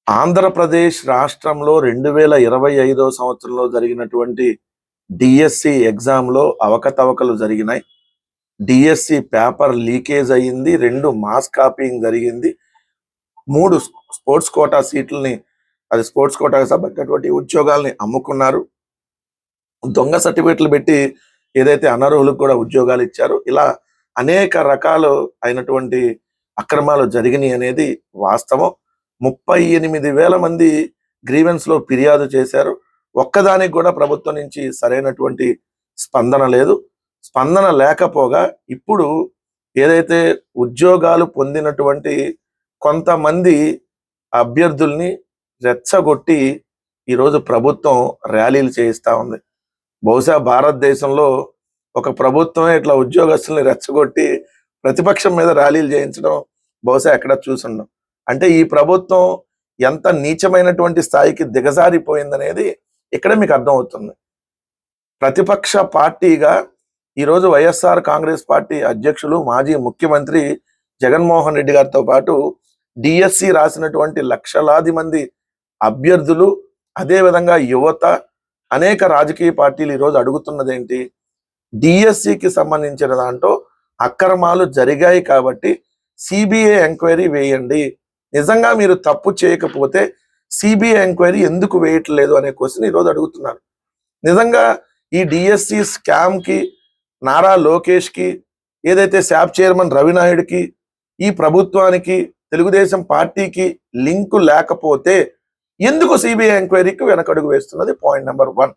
ఆంధ్రప్రదేశ్ రాష్ట్రంలో 2025 సంవత్సరంలో జరిగినటువంటి డిఎస్సి ఎగ్జామ్‌లో అవకతవకలు జరిగినాయి. డిఎస్సి పేపర్ లీకేజ్ అయింది. 2 మాస్ కాపీయింగ్ జరిగింది. 3 స్పోర్ట్స్ కోటా సీట్లని స్పోర్ట్స్ కోటాకు సంబంధించినటువంటి ఉద్యోగాల్ని అమ్ముకున్నారు. దొంగ సర్టిఫికేట్లు పెట్టి ఏదైతే అనర్హులకు కూడా ఉద్యోగాలు ఇచ్చారో ఇలా అనేక రకాలు అయినటువంటి అక్రమాలు జరిగినాయి అనేది వాస్తవం. 38,000 మంది గ్రీవెన్స్‌లో ఫిర్యాదు చేశారు. ఒక్కదానికి కూడా ప్రభుత్వం నుంచి సరైనటువంటి స్పందన లేదు. స్పందన లేకపోగా ఇప్పుడు ఏదైతే ఉద్యోగాలు పొందినటువంటి కొంతమంది అభ్యర్థుల్ని రెచ్చగొట్టి ఈరోజు ప్రభుత్వం ర్యాలీలు చేయిస్తా ఉంది. బహుశా భారతదేశంలో ఒక ప్రభుత్వమే ఇట్లా ఉద్యోగస్తుల్ని రెచ్చగొట్టి ప్రతిపక్షం మీద ర్యాలీలు చేయించడం బహుశా ఎక్కడ చూసుండం. అంటే ఈ ప్రభుత్వం ఎంత నీచమైనటువంటి స్థాయికి దిగజారిపోయిందనేది ఇక్కడ మీకు అర్థమవుతుంది. ప్రతిపక్ష పార్టీగా ఈరోజు వైఎస్ఆర్ కాంగ్రెస్ పార్టీ అధ్యక్షులు మాజీ ముఖ్యమంత్రి జగన్మోహన్ రెడ్డి గారితో పాటు డిఎస్సి రాసినటువంటి లక్షలాది మంది అభ్యర్థులు, అదేవిధంగా యువత, అనేక రాజకీయ పార్టీలు ఈరోజు అడుగుతున్నదేంటి? డిఎస్సికి సంబంధించిన దాంట్లో అక్రమాలు జరిగాయి కాబట్టి సిబిఐ ఎంక్వైరీ వేయండి. నిజంగా మీరు తప్పు చేయకపోతే సిబిఐ ఎంక్వైరీ ఎందుకు వేయట్లేదు అనే క్వశ్చన్ ఈరోజు అడుగుతున్నారు. నిజంగా ఈ డిఎస్సి స్కామ్కి నారా లోకేష్కి, ఏదైతే శాప్ చైర్మన్ రవినాయుడికి, ఈ ప్రభుత్వానికి, తెలుగుదేశం పార్టీకి లింకు లేకపోతే ఎందుకు సిబిఐ ఎంక్వైరీకి వెనకడుగు వేస్తున్నది పాయింట్ నెంబర్ 1.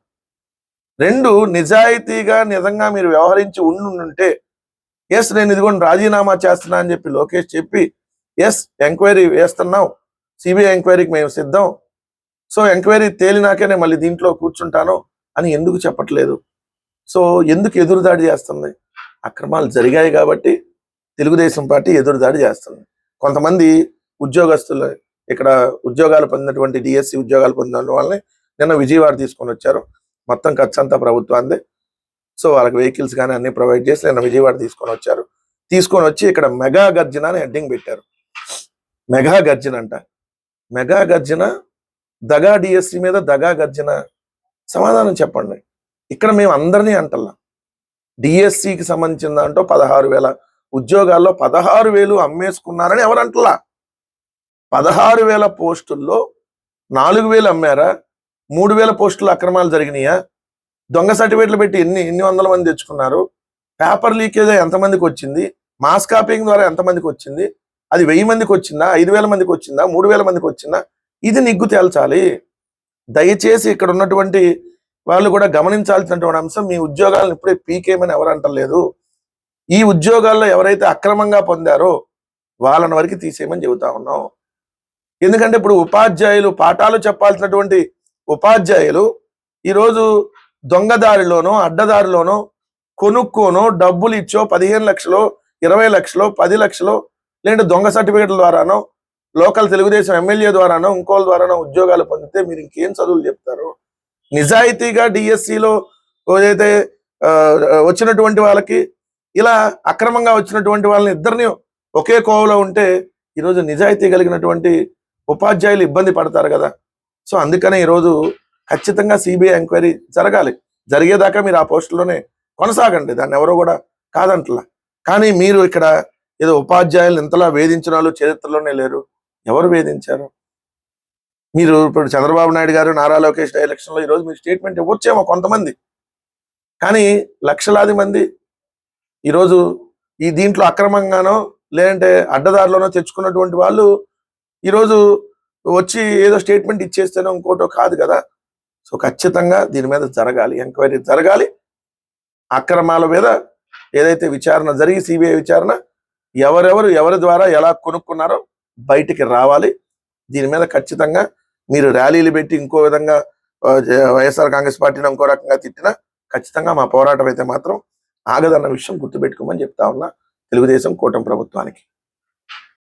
2, నిజాయితీగా నిజంగా మీరు వ్యవహరించి ఉండుంటే ఎస్ నేను ఇదిగోండి రాజీనామా చేస్తున్నా అని చెప్పి లోకేష్ చెప్పి ఎస్ ఎంక్వైరీ వేస్తున్నాం, సిబిఐ ఎంక్వైరీకి మేము సిద్ధం, సో ఎంక్వైరీ తేలినాకే నేను మళ్ళీ దీంట్లో కూర్చుంటాను అని ఎందుకు చెప్పట్లేదు? సో ఎందుకు ఎదురుదాడి చేస్తుంది? అక్రమాలు జరిగాయి కాబట్టి తెలుగుదేశం పార్టీ ఎదురుదాడి చేస్తుంది. కొంతమంది ఉద్యోగస్తులు ఇక్కడ ఉద్యోగాలు పొందినటువంటి డిఎస్సి ఉద్యోగాలు పొందిన వాళ్ళని నిన్న విజయవాడ తీసుకొని వచ్చారు. మొత్తం ఖర్చు అంతా ప్రభుత్వాన్ని. సో వాళ్ళకి వెహికల్స్ కానీ అన్ని ప్రొవైడ్ చేసి నిన్న విజయవాడ తీసుకొని వచ్చారు. తీసుకొని వచ్చి ఇక్కడ మెగా గర్జన అని హెడ్డింగ్ పెట్టారు. మెగా గర్జన అంట. మెగా గర్జన, దగా డిఎస్సి మీద దగా గర్జన. సమాధానం చెప్పండి. ఇక్కడ మేము అందరినీ అంటల్లా. డిఎస్సికి సంబంధించిన దాంట్లో 16,000 ఉద్యోగాల్లో 16,000 అమ్మేసుకున్నారని ఎవరంటలా. 16,000 పోస్టుల్లో 4,000 అమ్మారా? 3,000 పోస్టులు అక్రమాలు జరిగినాయా? దొంగ సర్టిఫికేట్లు పెట్టి ఎన్ని వందల మంది తెచ్చుకున్నారు? పేపర్ లీకేజ్ ఎంతమందికి వచ్చింది? మాస్ కాపీయింగ్ ద్వారా ఎంతమందికి వచ్చింది? అది 1000 మందికి వచ్చిందా? 5,000 మందికి వచ్చిందా? 3,000 మందికి వచ్చిందా? ఇది నిగ్గు తేల్చాలి. దయచేసి ఇక్కడ ఉన్నటువంటి వాళ్ళు కూడా గమనించాల్సినటువంటి అంశం, మీ ఉద్యోగాలను ఇప్పుడే పీకేమని ఎవరు అంటలేదు. ఈ ఉద్యోగాల్లో ఎవరైతే అక్రమంగా పొందారో వాళ్ళని వరకు తీసేయమని చెబుతా ఉన్నాం. ఎందుకంటే ఇప్పుడు ఉపాధ్యాయులు, పాఠాలు చెప్పాల్సినటువంటి ఉపాధ్యాయులు ఈరోజు దొంగదారిలోనో అడ్డదారిలోనో కొనుక్కోనో డబ్బులు ఇచ్చో 15 లక్షలు, 20 లక్షలు, 10 లక్షలు, లేదంటే దొంగ సర్టిఫికేట్ల ద్వారానో, లోకల్ తెలుగుదేశం ఎమ్మెల్యే ద్వారానో, ఇంకోళ్ళ ద్వారానో ఉద్యోగాలు పొందితే మీరు ఇంకేం చదువులు చెప్తారు? నిజాయితీగా డిఎస్సిలో ఏదైతే వచ్చినటువంటి వాళ్ళకి, ఇలా అక్రమంగా వచ్చినటువంటి వాళ్ళని ఇద్దరిని ఒకే కోవలో ఉంటే ఈరోజు నిజాయితీ కలిగినటువంటి ఉపాధ్యాయులు ఇబ్బంది పడతారు కదా. సో అందుకనే ఈరోజు ఖచ్చితంగా సిబిఐ ఎంక్వైరీ జరగాలి. జరిగేదాకా మీరు ఆ పోస్టులోనే కొనసాగండి, దాన్ని ఎవరో కూడా కాదంటలా. కానీ మీరు ఇక్కడ ఏదో ఉపాధ్యాయులు ఇంతలా వేధించిన వాళ్ళు చరిత్రలోనే లేరు. ఎవరు వేధించారు? మీరు ఇప్పుడు చంద్రబాబు నాయుడు గారు, నారా లోకేష్ ఎలక్షన్లో ఈరోజు మీరు స్టేట్మెంట్ ఇవ్వచ్చేమో కొంతమంది, కానీ లక్షలాది మంది ఈరోజు ఈ దీంట్లో అక్రమంగానో లేదంటే అడ్డదారిలోనో తెచ్చుకున్నటువంటి వాళ్ళు ఈరోజు వచ్చి ఏదో స్టేట్మెంట్ ఇచ్చేస్తేనో ఇంకోటో కాదు కదా. సో ఖచ్చితంగా దీని మీద జరగాలి, ఎంక్వైరీ జరగాలి. అక్రమాల మీద ఏదైతే విచారణ జరిగి సిబిఐ విచారణ, ఎవరి ద్వారా ఎలా కొనుక్కున్నారో బయటికి రావాలి. దీని మీద ఖచ్చితంగా మీరు ర్యాలీలు పెట్టి ఇంకో విధంగా వైఎస్ఆర్ కాంగ్రెస్ పార్టీని ఇంకో రకంగా తిట్టినా ఖచ్చితంగా మా పోరాటం అయితే మాత్రం ఆగదన్న విషయం గుర్తుపెట్టుకోమని చెప్తా ఉన్నా తెలుగుదేశం కూటమి ప్రభుత్వానికి.